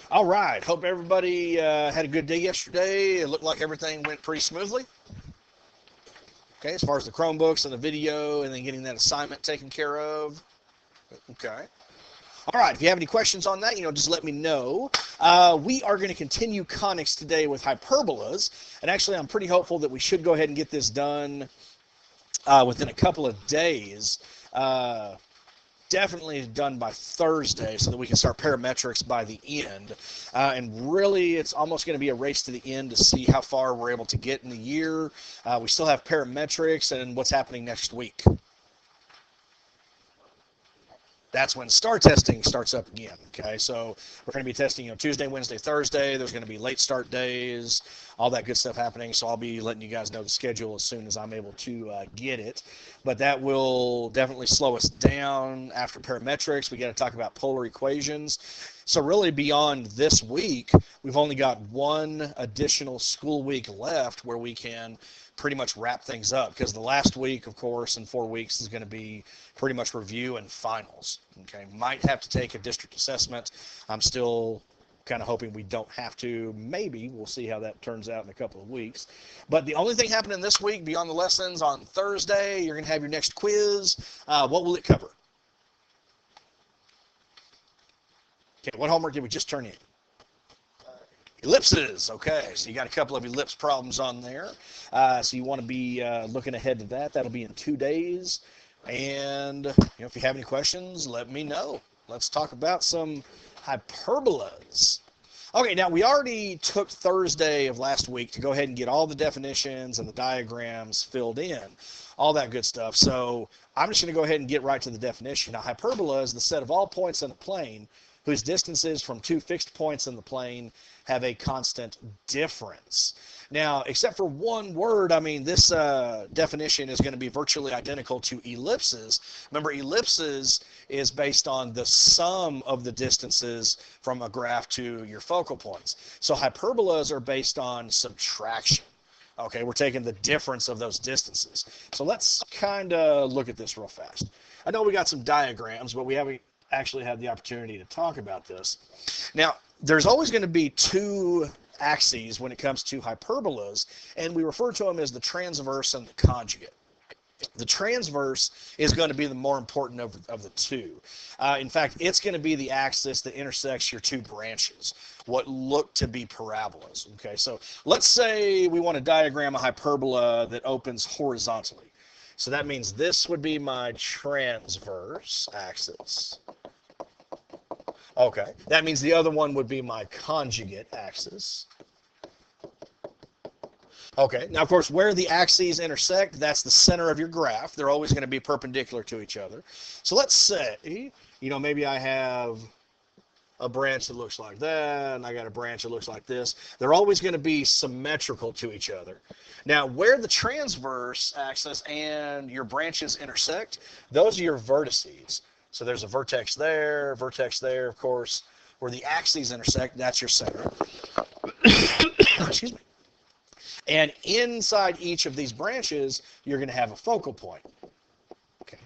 All right. Hope everybody had a good day yesterday. It looked like everything went pretty smoothly. Okay, as far as the Chromebooks and the video and then getting that assignment taken care of. Okay. All right. If you have any questions on that, just let me know. We are going to continue conics today with hyperbolas. And actually, I'm pretty hopeful that we should go ahead and get this done within a couple of days. Definitely done by Thursday so that we can start parametrics by the end. And really, it's almost going to be a race to the end to see how far we're able to get in the year. We still have parametrics and what's happening next week. That's when star testing starts up again. Okay, so we're going to be testing, Tuesday, Wednesday, Thursday. There's going to be late start days, all that good stuff happening. So I'll be letting you guys know the schedule as soon as I'm able to get it. But that will definitely slow us down after parametrics. We got to talk about polar equations. So really beyond this week, we've only got one additional school week left where we can pretty much wrap things up, because the last week, of course, in 4 weeks is going to be pretty much review and finals. Okay, might have to take a district assessment. I'm still kind of hoping we don't have to. Maybe. We'll see how that turns out in a couple of weeks. But the only thing happening this week beyond the lessons, on Thursday, you're going to have your next quiz. What will it cover? Okay, what homework did we just turn in? Ellipses. Okay, so you got a couple of ellipse problems on there. So you want to be looking ahead to that. That'll be in 2 days. And if you have any questions, let me know. Let's talk about some hyperbolas. Okay, now we already took Thursday of last week to go ahead and get all the definitions and the diagrams filled in, all that good stuff. So I'm just going to go ahead and get right to the definition. Now, hyperbola is the set of all points in a plane whose distances from two fixed points in the plane have a constant difference. Now, except for one word, this definition is going to be virtually identical to ellipses. Remember, ellipses is based on the sum of the distances from a graph to your focal points. So hyperbolas are based on subtraction. Okay, we're taking the difference of those distances. So let's kind of look at this real fast. I know we got some diagrams, but we haven't actually had the opportunity to talk about this. Now, there's always going to be two axes when it comes to hyperbolas, and we refer to them as the transverse and the conjugate. The transverse is going to be the more important of the two. In fact, it's going to be the axis that intersects your two branches, what look to be parabolas. Okay, so let's say we want to diagram a hyperbola that opens horizontally. So that means this would be my transverse axis. Okay, that means the other one would be my conjugate axis. Okay, now of course where the axes intersect, that's the center of your graph. They're always going to be perpendicular to each other. So let's say, maybe I have a branch that looks like that, and I got a branch that looks like this. They're always going to be symmetrical to each other. Now, where the transverse axis and your branches intersect, those are your vertices. So there's a vertex there, of course. Where the axes intersect, that's your center. Excuse me. And inside each of these branches, you're going to have a focal point. Okay.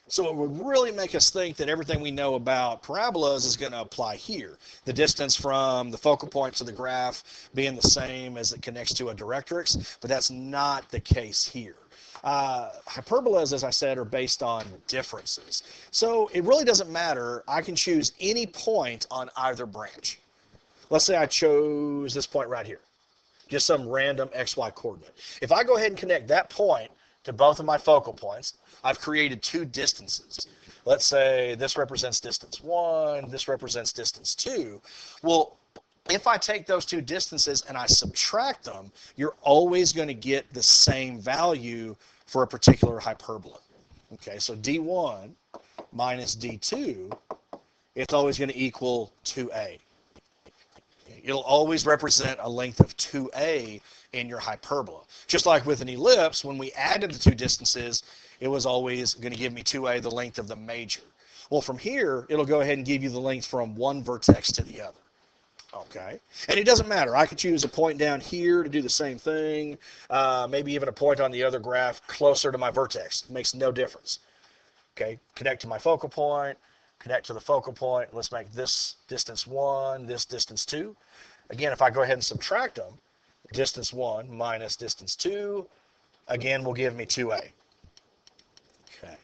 So it would really make us think that everything we know about parabolas is going to apply here. The distance from the focal point to the graph being the same as it connects to a directrix, but that's not the case here. Hyperbolas, as I said, are based on differences. So it really doesn't matter. I can choose any point on either branch. Let's say I chose this point right here, just some random xy coordinate. If I go ahead and connect that point to both of my focal points, I've created two distances. Let's say this represents distance 1, this represents distance 2. Well, if I take those two distances and I subtract them, you're always going to get the same value for a particular hyperbola. Okay, so D1 minus D2, it's always going to equal 2A. It'll always represent a length of 2A in your hyperbola. Just like with an ellipse, when we added the two distances, it was always going to give me 2A, the length of the major. Well, from here, it'll go ahead and give you the length from one vertex to the other. Okay, and it doesn't matter. I could choose a point down here to do the same thing, maybe even a point on the other graph closer to my vertex. It makes no difference. Okay, connect to my focal point, connect to the focal point. Let's make this distance 1, this distance 2. Again, if I go ahead and subtract them, distance 1 minus distance 2, again, will give me 2a. Okay.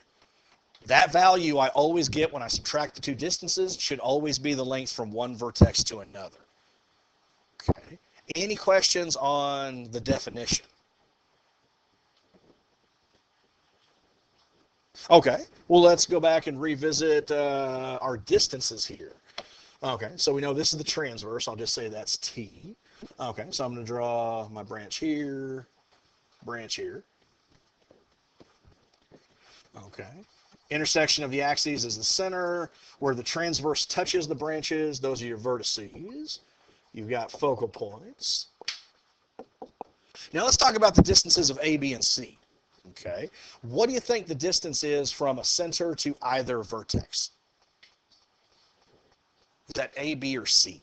That value I always get when I subtract the two distances should always be the length from one vertex to another. Okay. Any questions on the definition? Okay, well, let's go back and revisit our distances here. Okay, so we know this is the transverse. I'll just say that's T. Okay, so I'm going to draw my branch here, branch here. Okay. Intersection of the axes is the center. Where the transverse touches the branches, those are your vertices. You've got focal points. Now let's talk about the distances of A, B, and C. Okay. What do you think the distance is from a center to either vertex? Is that A, B, or C?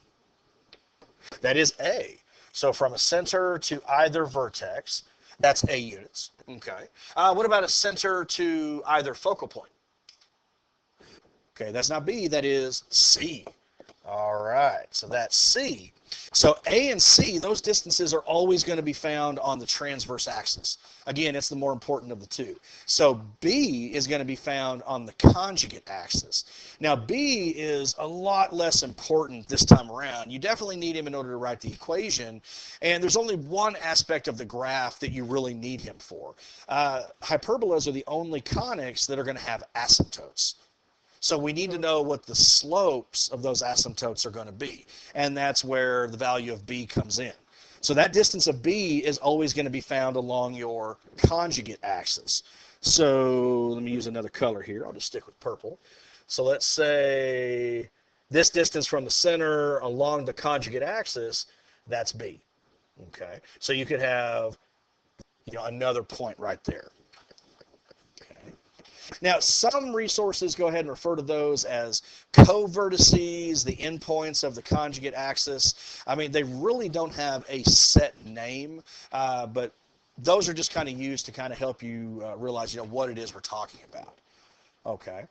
That is A. So from a center to either vertex, that's A units. Okay. What about a center to either focal point? Okay, that's not B, that is C. All right, so that's C. So A and C, those distances are always going to be found on the transverse axis. Again, it's the more important of the two. So B is going to be found on the conjugate axis. Now B is a lot less important this time around. You definitely need him in order to write the equation, and there's only one aspect of the graph that you really need him for. Hyperbolas are the only conics that are going to have asymptotes. So we need to know what the slopes of those asymptotes are going to be. And that's where the value of B comes in. So that distance of B is always going to be found along your conjugate axis. So let me use another color here. I'll just stick with purple. So let's say this distance from the center along the conjugate axis, that's B. Okay. So you could have, another point right there. Now, some resources go ahead and refer to those as co-vertices, the endpoints of the conjugate axis. I mean, they really don't have a set name, but those are just kind of used to kind of help you realize, what it is we're talking about. Okay.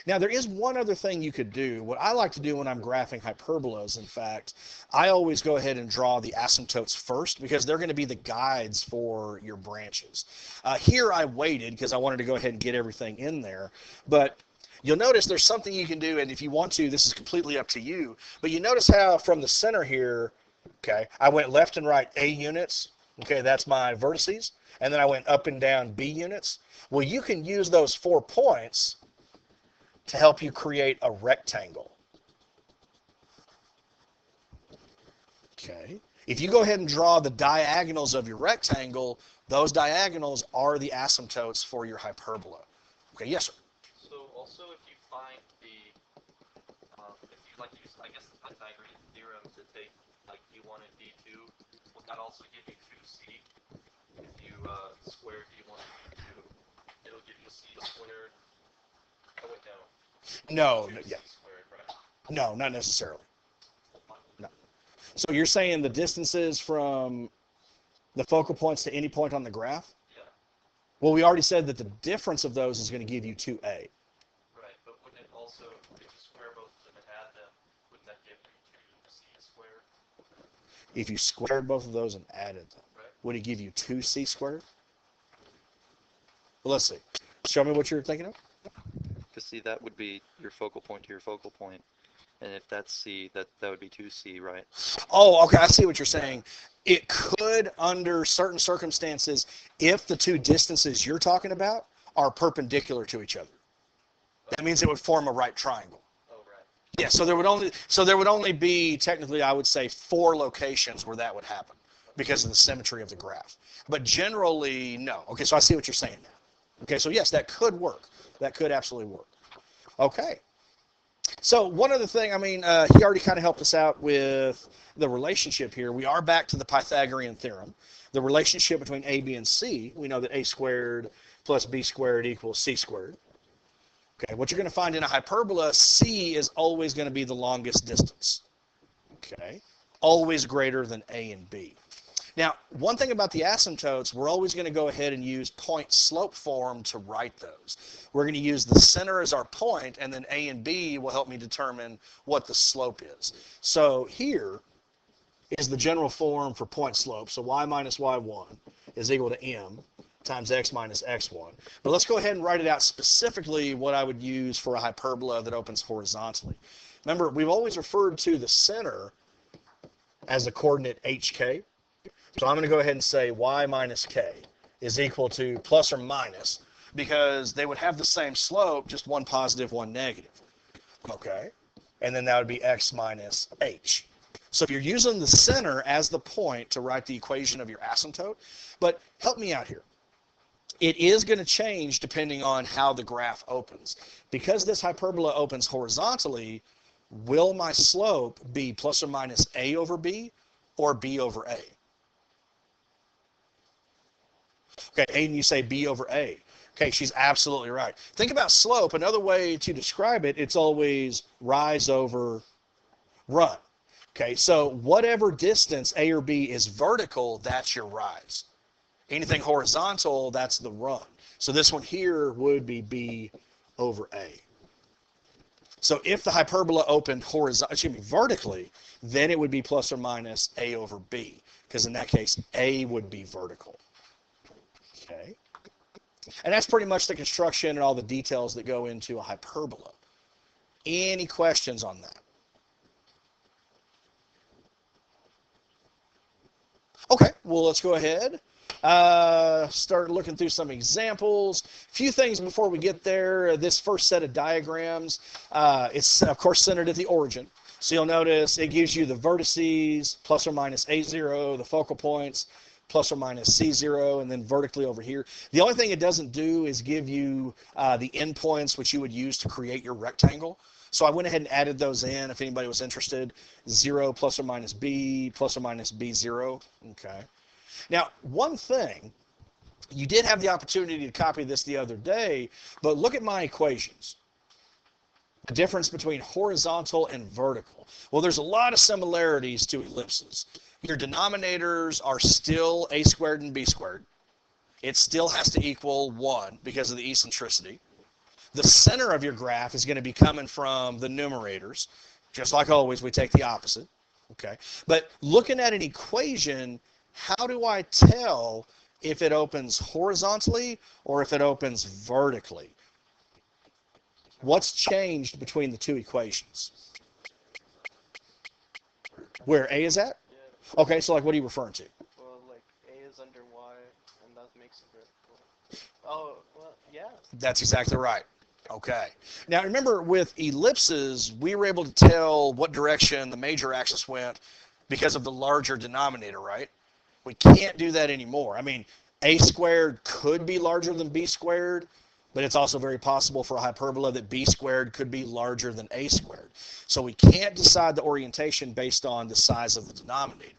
Now, there is one other thing you could do. What I like to do when I'm graphing hyperbolas, in fact, I always go ahead and draw the asymptotes first because they're going to be the guides for your branches. Here I waited because I wanted to go ahead and get everything in there. But you'll notice there's something you can do, and if you want to, this is completely up to you. But you notice how from the center here, okay, I went left and right A units. Okay, that's my vertices. And then I went up and down B units. Well, you can use those 4 points to help you create a rectangle. Okay. If you go ahead and draw the diagonals of your rectangle, those diagonals are the asymptotes for your hyperbola. Okay, yes, sir. So also if you find if you use, I guess, the Pythagorean theorem to take like D1 and D2, will that also give you 2C? If you square D1 and D2, it'll give you C squared. Oh wait, no. No, yeah. Squared, right? No, not necessarily. No. So you're saying the distances from the focal points to any point on the graph? Yeah. Well, we already said that the difference of those is going to give you 2a. Right, but wouldn't it also, if you square both of them and add them, wouldn't that give you 2C squared? If you squared both of those and added them, right, would it give you 2c squared? Well, let's see. Show me what you're thinking of. Because see, that would be your focal point to your focal point. And if that's C, that would be 2C, right? Oh, okay, I see what you're saying. It could, under certain circumstances, if the two distances you're talking about are perpendicular to each other. That means it would form a right triangle. Oh, right. Yeah, so there would only be, technically, I would say 4 locations where that would happen because of the symmetry of the graph. But generally, no. Okay, so I see what you're saying now. Okay, so yes, that could work. That could absolutely work. Okay. So one other thing, he already kind of helped us out with the relationship here. We are back to the Pythagorean theorem. The relationship between A, B, and C, we know that A squared plus B squared equals C squared. Okay, what you're going to find in a hyperbola, C is always going to be the longest distance. Okay, always greater than A and B. Now, one thing about the asymptotes, we're always going to go ahead and use point slope form to write those. We're going to use the center as our point, and then A and B will help me determine what the slope is. So here is the general form for point slope. So y minus y1 is equal to m times x minus x1. But let's go ahead and write it out specifically what I would use for a hyperbola that opens horizontally. Remember, we've always referred to the center as the coordinate hk. So I'm going to go ahead and say y minus k is equal to plus or minus, because they would have the same slope, just one positive, one negative. Okay? And then that would be x minus h. So if you're using the center as the point to write the equation of your asymptote, but help me out here. It is going to change depending on how the graph opens. Because this hyperbola opens horizontally, will my slope be plus or minus a over b or b over a? Okay, Aiden, you say b over a. Okay, she's absolutely right. Think about slope. Another way to describe it, it's always rise over run. Okay, so whatever distance a or b is vertical, that's your rise. Anything horizontal, that's the run. So this one here would be b over a. So if the hyperbola opened vertically, then it would be plus or minus a over b, because in that case, a would be vertical. Okay. And that's pretty much the construction and all the details that go into a hyperbola. Any questions on that? Okay, well, let's go ahead. Start looking through some examples. A few things before we get there. This first set of diagrams, it's, of course, centered at the origin. So you'll notice it gives you the vertices, plus or minus A0, the focal points, plus or minus C0, and then vertically over here. The only thing it doesn't do is give you the endpoints, which you would use to create your rectangle. So I went ahead and added those in if anybody was interested. 0 plus or minus B, plus or minus B0. Okay. Now, one thing, you did have the opportunity to copy this the other day, but look at my equations. The difference between horizontal and vertical. Well, there's a lot of similarities to ellipses. Your denominators are still a squared and b squared. It still has to equal 1 because of the eccentricity. The center of your graph is going to be coming from the numerators. Just like always, we take the opposite. Okay. But looking at an equation, how do I tell if it opens horizontally or if it opens vertically? What's changed between the two equations? Where A is at? Yeah. Okay, so like what are you referring to? Well, like A is under Y, and that makes it vertical. Oh, well, yeah. That's exactly right. Okay. Now remember, with ellipses, we were able to tell what direction the major axis went because of the larger denominator, right? We can't do that anymore. I mean, a squared could be larger than b squared, but it's also very possible for a hyperbola that b squared could be larger than a squared. So we can't decide the orientation based on the size of the denominator.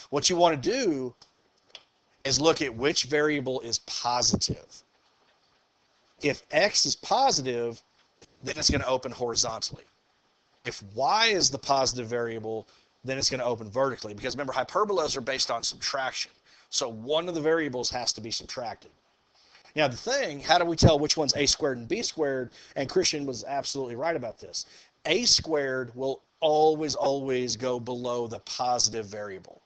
What you want to do is look at which variable is positive. If x is positive, then it's going to open horizontally. If y is the positive variable, then it's going to open vertically. Because remember, hyperbolas are based on subtraction. So one of the variables has to be subtracted. Now the thing, how do we tell which one's a squared and b squared? And Christian was absolutely right about this. A squared will always, always go below the positive variable.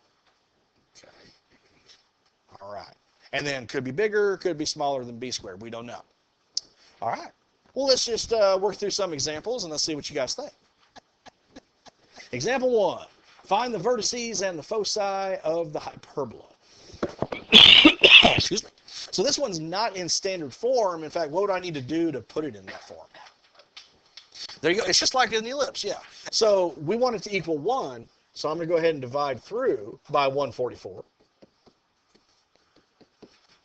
Okay. All right. And then could be bigger, could be smaller than b squared. We don't know. All right. Well, let's just work through some examples and let's see what you guys think. Example 1. Find the vertices and the foci of the hyperbola. Excuse me. So this one's not in standard form. In fact, what would I need to do to put it in that form? There you go. It's just like in the ellipse, yeah. So we want it to equal 1. So I'm going to go ahead and divide through by 144.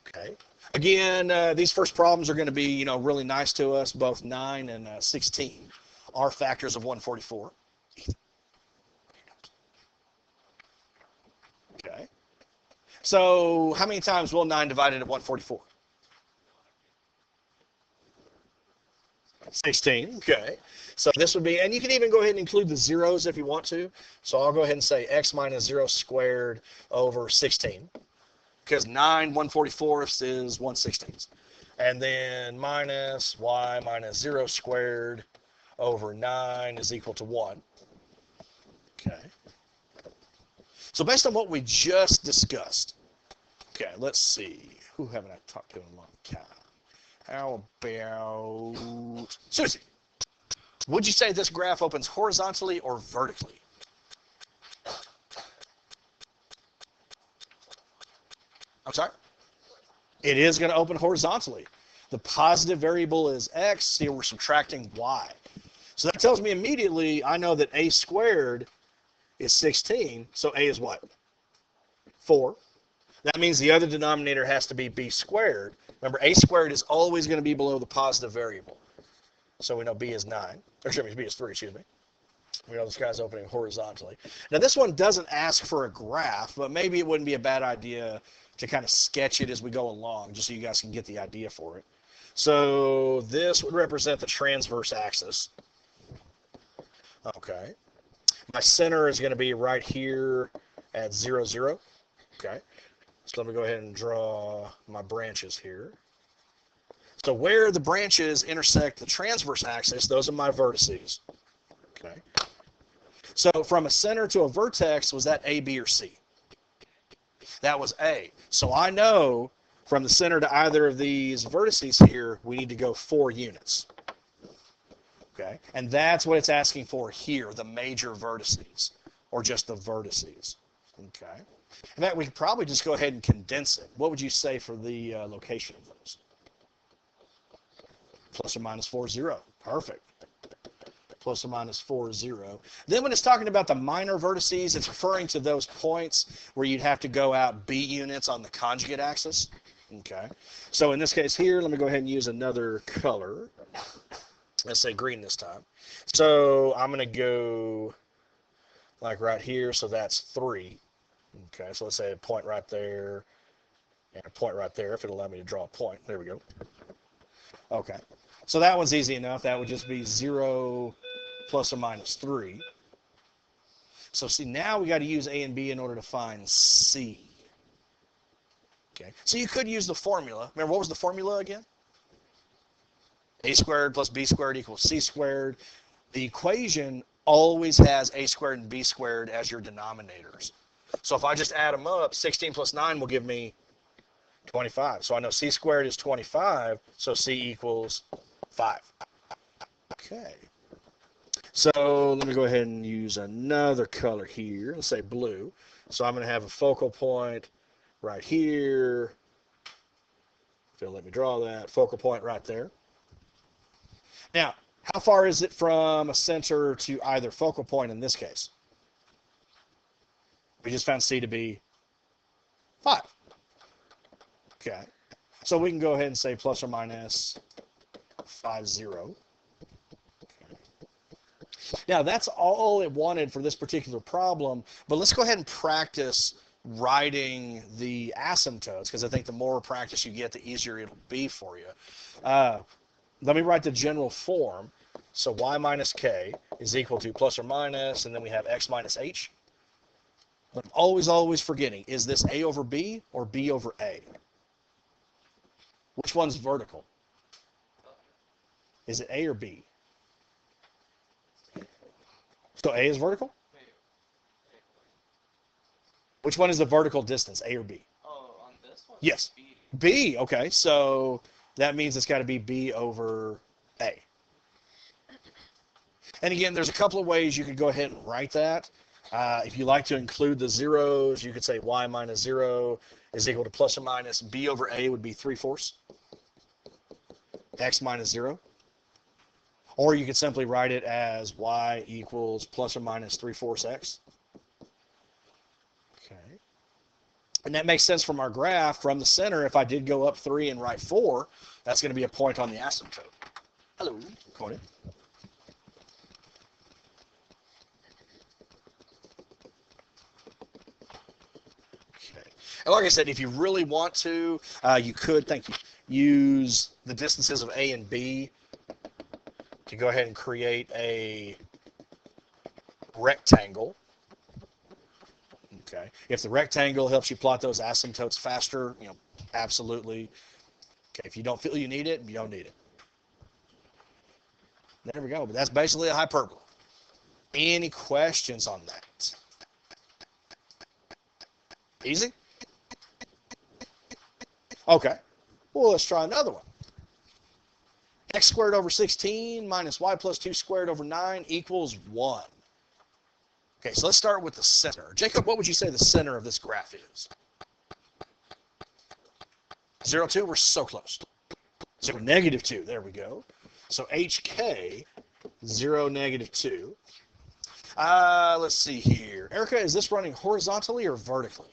Okay. Again, these first problems are going to be, really nice to us. Both 9 and 16 are factors of 144. Okay. So how many times will 9 divided at 144? 16, okay. So this would be, and you can even go ahead and include the zeros if you want to. So I'll go ahead and say x minus 0 squared over 16, because 9 1/44 is 1/16. And then minus y minus 0 squared over 9 is equal to 1. Okay. So based on what we just discussed, okay, let's see. Who haven't I talked to in a long time? How about Susie? Would you say this graph opens horizontally or vertically? I'm sorry? It is going to open horizontally. The positive variable is x. Here we're subtracting y. So that tells me immediately I know that a squared is 16. So a is what? 4. That means the other denominator has to be b squared. Remember, a squared is always going to be below the positive variable. So we know b is 9. Or excuse me, b is 3, excuse me. We know this guy's opening horizontally. Now this one doesn't ask for a graph, but maybe it wouldn't be a bad idea to kind of sketch it as we go along, just so you guys can get the idea for it. So this would represent the transverse axis. Okay. My center is going to be right here at 0, 0. Okay. So let me go ahead and draw my branches here. So where the branches intersect the transverse axis, those are my vertices. Okay. So from a center to a vertex, was that A, B, or C? That was A. So I know from the center to either of these vertices here, we need to go 4 units. Okay. And that's what it's asking for here, the major vertices, or just the vertices. Okay. In fact, we could probably just go ahead and condense it. What would you say for the location of those? Plus or minus 4, 0. Perfect. Plus or minus 4, 0. Then when it's talking about the minor vertices, it's referring to those points where you'd have to go out B units on the conjugate axis. Okay. So in this case here, let me go ahead and use another color. Let's say green this time. So I'm going to go like right here. So that's 3. Okay. So let's say a point right there and a point right there if it'll allow me to draw a point. There we go. Okay. So that one's easy enough. That would just be 0 plus or minus 3. So see, now we got to use A and B in order to find C. Okay. So you could use the formula. Remember, what was the formula again? A squared plus B squared equals C squared. The equation always has A squared and B squared as your denominators. So if I just add them up, 16 plus 9 will give me 25. So I know C squared is 25, so C equals 5. Okay. So let me go ahead and use another color here. Let's say blue. So I'm going to have a focal point right here. If you'll let me draw that. Focal point right there. Now, how far is it from a center to either focal point in this case? We just found C to be 5. Okay. So we can go ahead and say plus or minus 5, 0. Now, that's all it wanted for this particular problem, but let's go ahead and practice writing the asymptotes, because I think the more practice you get, the easier it'll be for you. Let me write the general form. So y minus k is equal to plus or minus, and then we have x minus h. But I'm always forgetting, is this a over b or b over a? Which one's vertical? Is it a or b? So a is vertical? Which one is the vertical distance, a or b? Oh, on this one? Yes. B. B, okay. So that means it's got to be b over a. And again, there's a couple of ways you could go ahead and write that. If you like to include the zeros, you could say y minus 0 is equal to plus or minus b over a would be 3/4. X minus 0. Or you could simply write it as y equals plus or minus 3/4 x. Okay. And that makes sense from our graph. From the center, if I did go up 3 and write 4, that's going to be a point on the asymptote. Hello, Conan. Okay. And like I said, if you really want to, you could, thank you, use the distances of A and B to go ahead and create a rectangle. Okay. If the rectangle helps you plot those asymptotes faster, absolutely. Okay. If you don't feel you need it, you don't need it. There we go. But that's basically a hyperbola. Any questions on that? Easy? Okay. Well, let's try another one. X squared over 16 minus y plus 2 squared over 9 equals 1. Okay, so let's start with the center. Jacob, what would you say the center of this graph is? 0, 2, we're so close. 0, negative 2, there we go. So HK, 0, negative 2. Let's see here. Erica, is this running horizontally or vertically?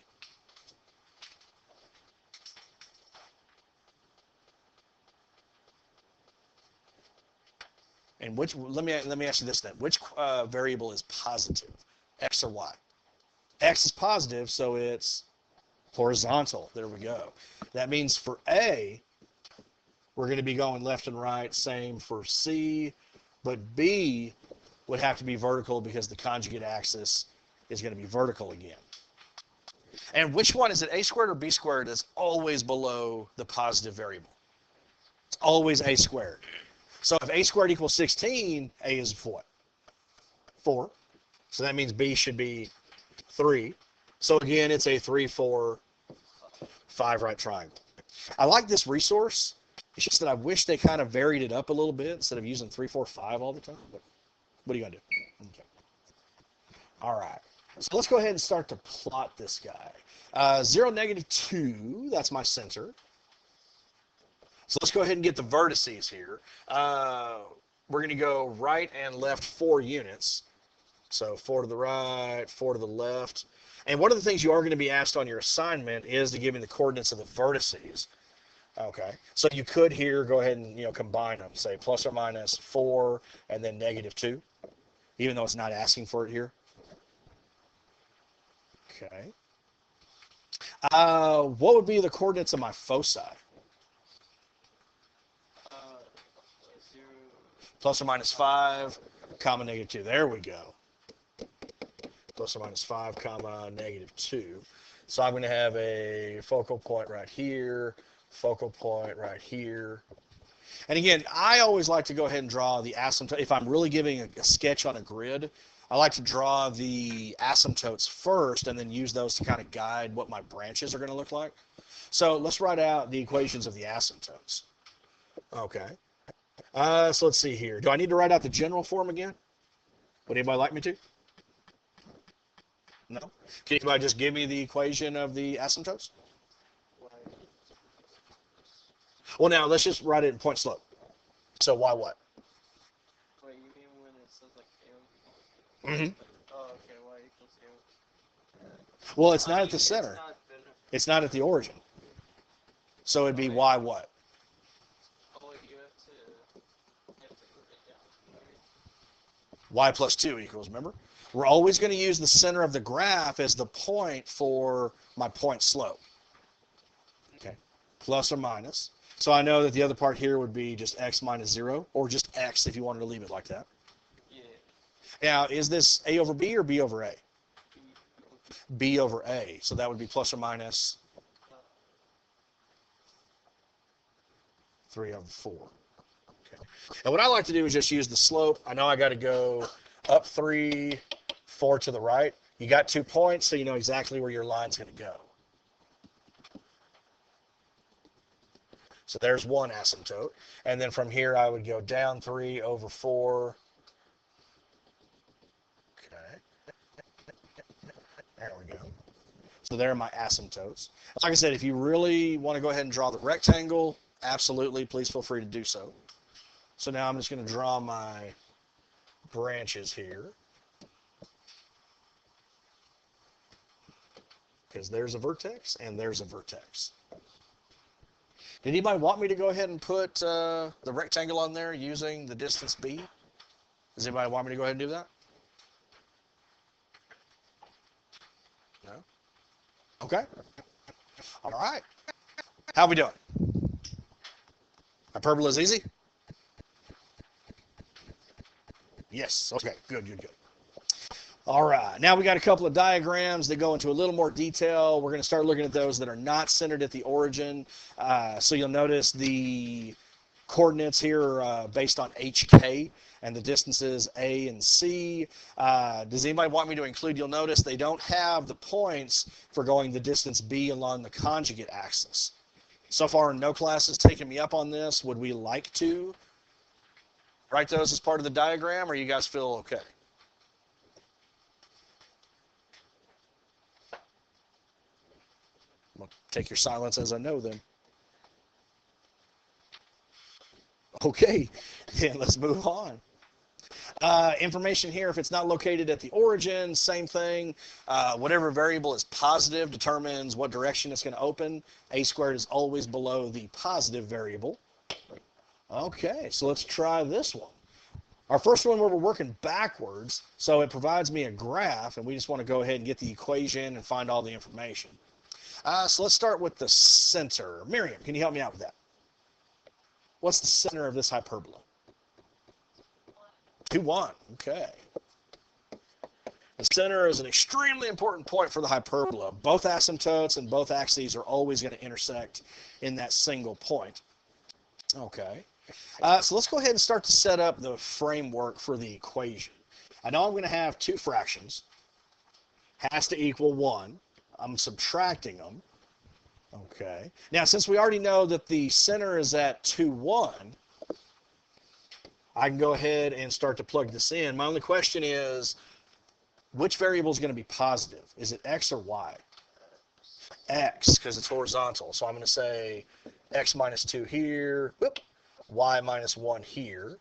And let me ask you this then. Which variable is positive, x or y? X is positive, so it's horizontal. There we go. That means for A, we're going to be going left and right. Same for C, but B would have to be vertical because the conjugate axis is going to be vertical again. And which one is it, a squared or b squared, is always below the positive variable? It's always a squared. So if a squared equals 16, a is what? 4. So that means b should be 3. So again, it's a 3, 4, 5 right triangle. I like this resource. It's just that I wish they kind of varied it up a little bit instead of using 3, 4, 5 all the time. But what are you going to do? Okay. All right. So let's go ahead and start to plot this guy. 0, negative 2, that's my center. So let's go ahead and get the vertices here. We're going to go right and left 4 units. So 4 to the right, 4 to the left. And one of the things you are going to be asked on your assignment is to give me the coordinates of the vertices. Okay, so you could here go ahead and combine them, say plus or minus 4 and then negative 2, even though it's not asking for it here. Okay. What would be the coordinates of my foci? 0. Plus or minus 5, comma negative 2. There we go. Plus or minus 5, comma negative 2. So I'm going to have a focal point right here, focal point right here. And again, I always like to go ahead and draw the asymptote. If I'm really giving a sketch on a grid, I like to draw the asymptotes first and then use those to kind of guide what my branches are going to look like. So let's write out the equations of the asymptotes. Okay. So let's see here. Do I need to write out the general form again? Would anybody like me to? No? Can anybody just give me the equation of the asymptotes? Well, now let's just write it in point slope. So y what? Wait, you mean when it says like m? Mm-hmm. Oh, okay, y equals m. Well, it's not at the center. It's not been, It's not at the origin. So it'd be y what? Oh, wait, you have to put it down. Y plus 2 equals, remember? We're always going to use the center of the graph as the point for my point slope. Okay, plus or minus. So I know that the other part here would be just x minus 0, or just x if you wanted to leave it like that. Yeah. Now, is this a over b or b over a? B over a. So that would be plus or minus 3 over 4. Okay. And what I like to do is just use the slope. I know I got to go up 3, 4 to the right. You got 2 points, so you know exactly where your line's going to go. So there's one asymptote. And then from here, I would go down 3 over 4. Okay. There we go. So there are my asymptotes. Like I said, if you really want to go ahead and draw the rectangle, absolutely, please feel free to do so. So now I'm just going to draw my branches here. Because there's a vertex and there's a vertex. Did anybody want me to go ahead and put the rectangle on there using the distance b? Does anybody want me to go ahead and do that? No? Okay. All right. How we doing? Hyperbola is easy? Yes. Okay. Good, good, good. All right. Now we got a couple of diagrams that go into a little more detail. We're going to start looking at those that are not centered at the origin. So you'll notice the coordinates here are based on HK and the distances A and C. Does anybody want me to include? You'll notice they don't have the points for going the distance B along the conjugate axis. So far, no class has taken me up on this. Would we like to write those as part of the diagram, or you guys feel okay? I'll take your silence as I know them. Okay, then let's move on. Information here, if it's not located at the origin, same thing. Whatever variable is positive determines what direction it's going to open. A squared is always below the positive variable. Okay, so let's try this one. Our first one where we're working backwards, so it provides me a graph, and we just want to go ahead and get the equation and find all the information. So let's start with the center. Miriam, can you help me out with that? What's the center of this hyperbola? 2, 1. Okay. The center is an extremely important point for the hyperbola. Both asymptotes and both axes are always going to intersect in that single point. Okay. So let's go ahead and start to set up the framework for the equation. I know I'm going to have two fractions. Has to equal 1. I'm subtracting them. Okay. Now, since we already know that the center is at 2, 1, I can go ahead and start to plug this in. My only question is, which variable is going to be positive? Is it x or y? X, because it's horizontal. So I'm going to say x minus 2 here, whoop, y minus 1 here.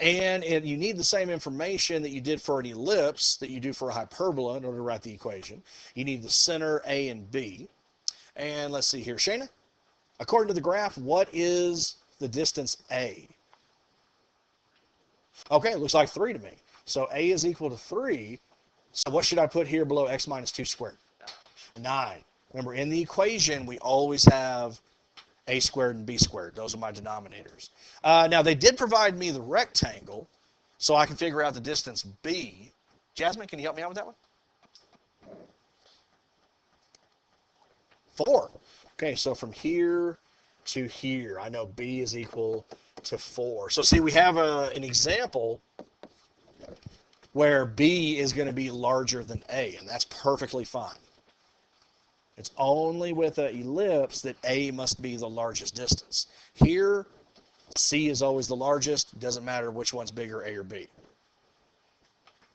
And you need the same information that you did for an ellipse that you do for a hyperbola in order to write the equation. You need the center A and B. And let's see here. Shayna, according to the graph, what is the distance A? Okay, it looks like 3 to me. So A is equal to 3. So what should I put here below x minus 2 squared? 9. Remember, in the equation, we always have a squared and b squared. Those are my denominators. Now, they did provide me the rectangle, so I can figure out the distance b. Jasmine, can you help me out with that one? 4. Okay, so from here to here, I know b is equal to 4. So see, we have an example where b is going to be larger than a, and that's perfectly fine. It's only with an ellipse that A must be the largest distance. Here, C is always the largest. Doesn't matter which one's bigger, A or B.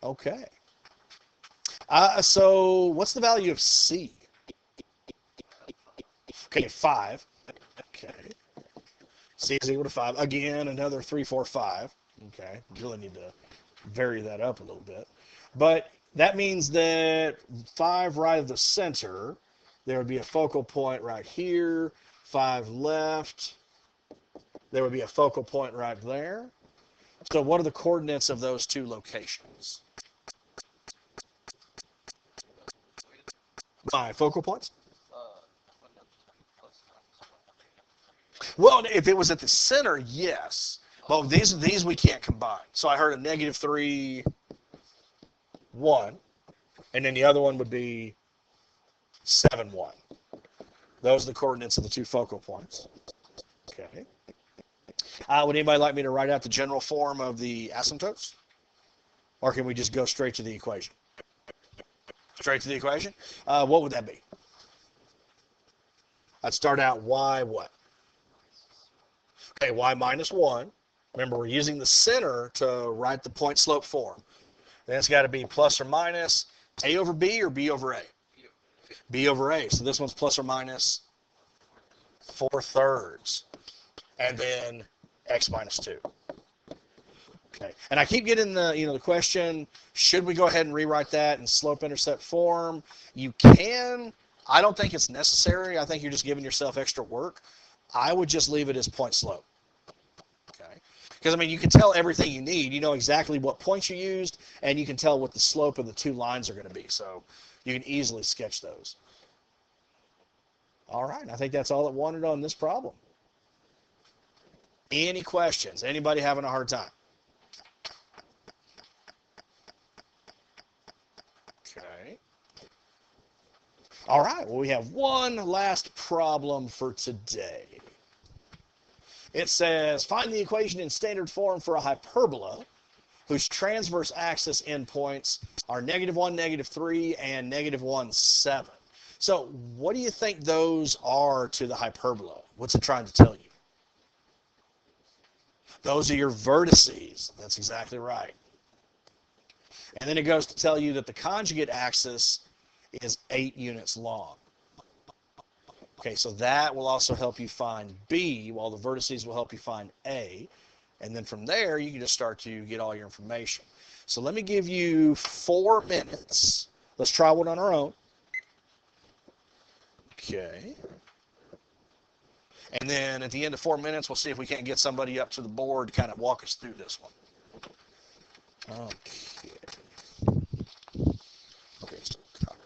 Okay. So what's the value of C? Okay, 5. Okay. C is equal to 5. Again, another 3, 4, 5. Okay. Really need to vary that up a little bit. But that means that 5 right of the center, there would be a focal point right here, 5 left. There would be a focal point right there. So what are the coordinates of those two locations? My focal points? Well, if it was at the center, yes. Well, these we can't combine. So I heard a negative 3, 1. And then the other one would be 7, 1. Those are the coordinates of the two focal points. Okay. Would anybody like me to write out the general form of the asymptotes? Or can we just go straight to the equation? Straight to the equation? What would that be? I'd start out y what? Okay, y minus 1. Remember, we're using the center to write the point slope form. Then it's got to be plus or minus a over b or b over a? B over a. So this one's plus or minus 4/3. And then x minus 2. Okay. And I keep getting the question, should we go ahead and rewrite that in slope-intercept form? You can. I don't think it's necessary. I think you're just giving yourself extra work. I would just leave it as point slope. Okay. Because, I mean, you can tell everything you need. You know exactly what points you used, and you can tell what the slope of the two lines are going to be. So you can easily sketch those. All right. I think that's all it wanted on this problem. Any questions? Anybody having a hard time? Okay. All right, well, we have one last problem for today. It says, find the equation in standard form for a hyperbola whose transverse axis endpoints are -1, -3, and -1, 7. So what do you think those are to the hyperbola? What's it trying to tell you? Those are your vertices. That's exactly right. And then it goes to tell you that the conjugate axis is 8 units long. Okay, so that will also help you find B, while the vertices will help you find A. And then from there, you can just start to get all your information. So let me give you 4 minutes. Let's try one on our own. Okay. And then at the end of 4 minutes, we'll see if we can't get somebody up to the board to kind of walk us through this one. Okay. Okay, so copy.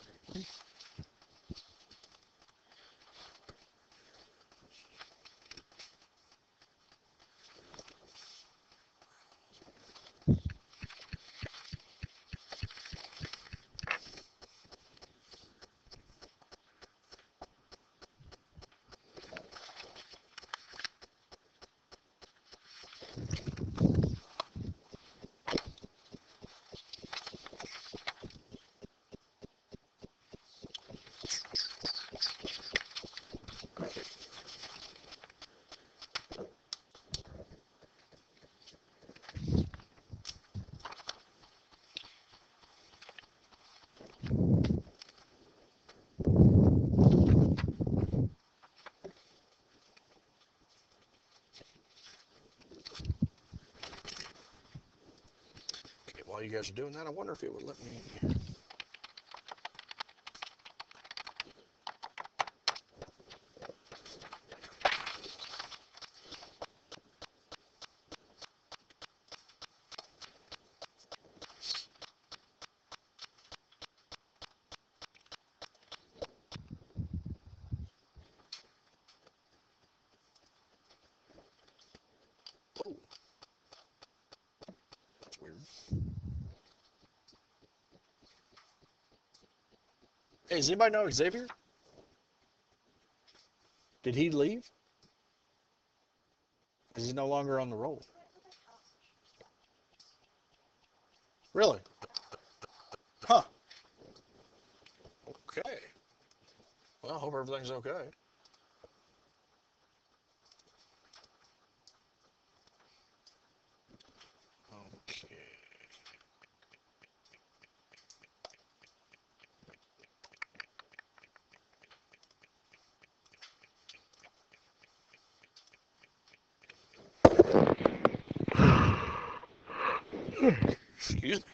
Okay, while you guys are doing that, I wonder if it would let me. Oh, that's weird. Hey, does anybody know Xavier? Did he leave? Is he no longer on the roll? Really? Huh. Okay. Well, I hope everything's okay. Okay. Excuse me.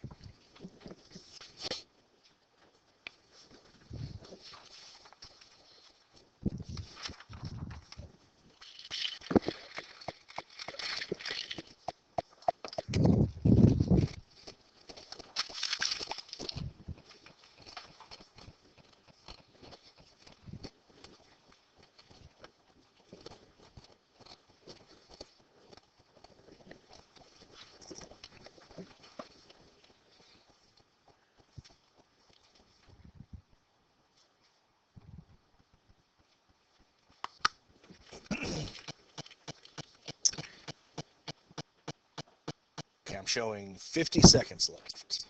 Okay, I'm showing 50 seconds left.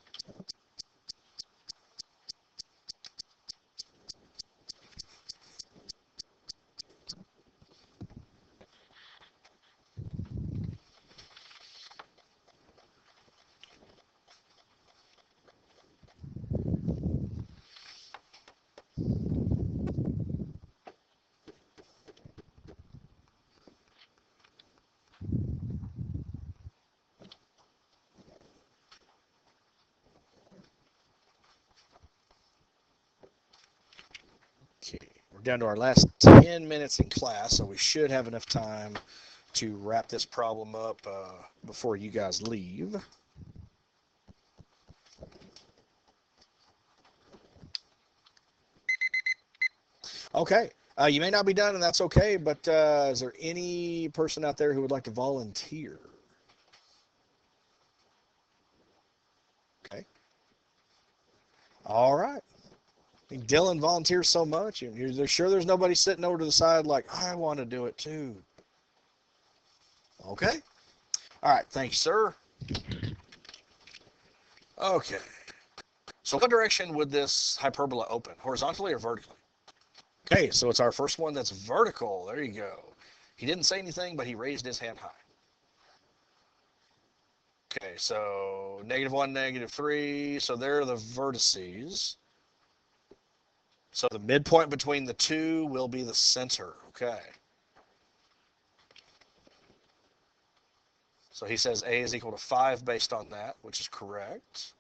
Okay, we're down to our last 10 minutes in class, so we should have enough time to wrap this problem up before you guys leave. Okay, you may not be done, and that's okay, but is there any person out there who would like to volunteer? Okay. All right. Dylan volunteers so much, and you're sure there's nobody sitting over to the side like, I want to do it too. Okay. All right. Thank you, sir. Okay. So what direction would this hyperbola open? Horizontally or vertically? Okay, so it's our first one that's vertical. There you go. He didn't say anything, but he raised his hand high. Okay, so -1, -3. So there are the vertices. So the midpoint between the two will be the center. Okay. So he says A is equal to 5 based on that, which is correct.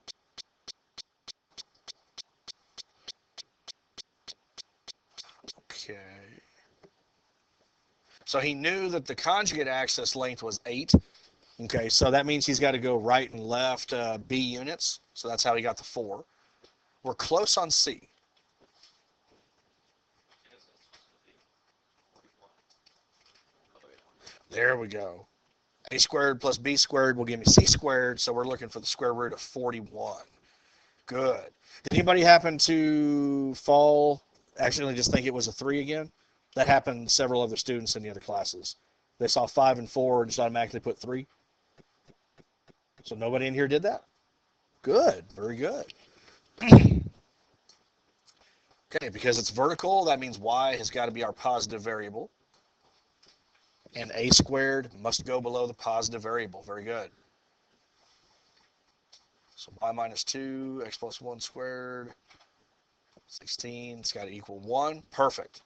Okay. So he knew that the conjugate axis length was 8. Okay, so that means he's got to go right and left B units. So that's how he got the 4. We're close on C. There we go. A squared plus B squared will give me C squared, so we're looking for the square root of 41. Good. Did anybody happen to accidentally just think it was a 3 again? That happened to several other students in the other classes. They saw 5 and 4 and just automatically put 3. So nobody in here did that? Good. Very good. Okay, because it's vertical, that means y has got to be our positive variable. And a squared must go below the positive variable. Very good. So y minus 2, x plus 1 squared, 16. It's got to equal 1. Perfect.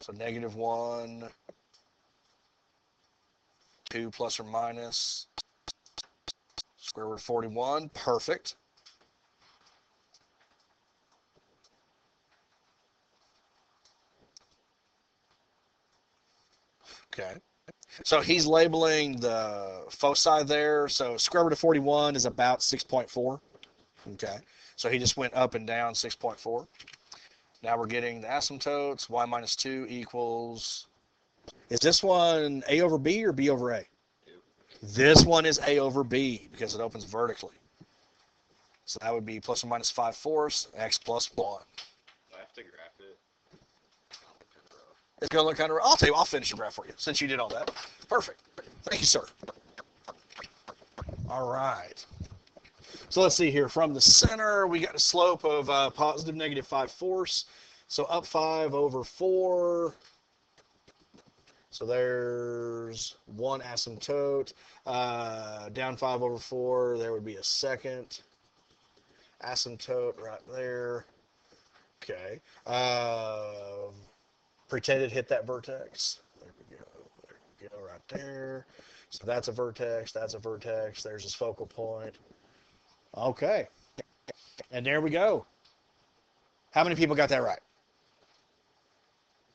So -1, 2 plus or minus, square root of 41. Perfect. Okay. So he's labeling the foci there. So square root of 41 is about 6.4. Okay. So he just went up and down 6.4. Now we're getting the asymptotes. Y minus 2 equals... Is this one A over B or B over A? This one is A over B because it opens vertically. So that would be plus or minus 5/4, x plus 1. I have to graph it. It's going to look kind of... I'll tell you, I'll finish the graph for you since you did all that. Perfect. Thank you, sir. All right. So let's see here. From the center, we got a slope of positive -5/4. So up 5 over 4. So there's one asymptote. Down 5 over 4, there would be a second asymptote right there. Okay. Pretend it hit that vertex. There we go. There we go, right there. So that's a vertex. That's a vertex. There's his focal point. Okay. And there we go. How many people got that right?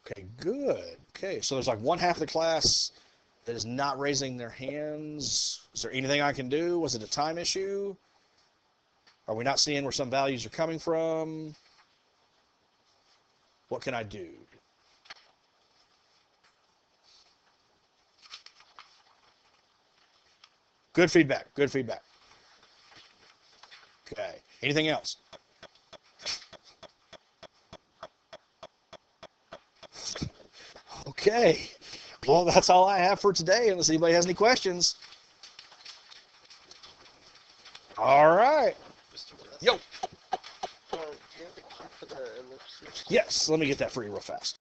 Okay, good. Okay, so there's like one half of the class that is not raising their hands. Is there anything I can do? Was it a time issue? Are we not seeing where some values are coming from? What can I do? Good feedback. Good feedback. Okay. Anything else? Okay. Well, that's all I have for today, unless anybody has any questions. All right. Yo. Do you have a key for the ellipses? Yes, let me get that for you real fast.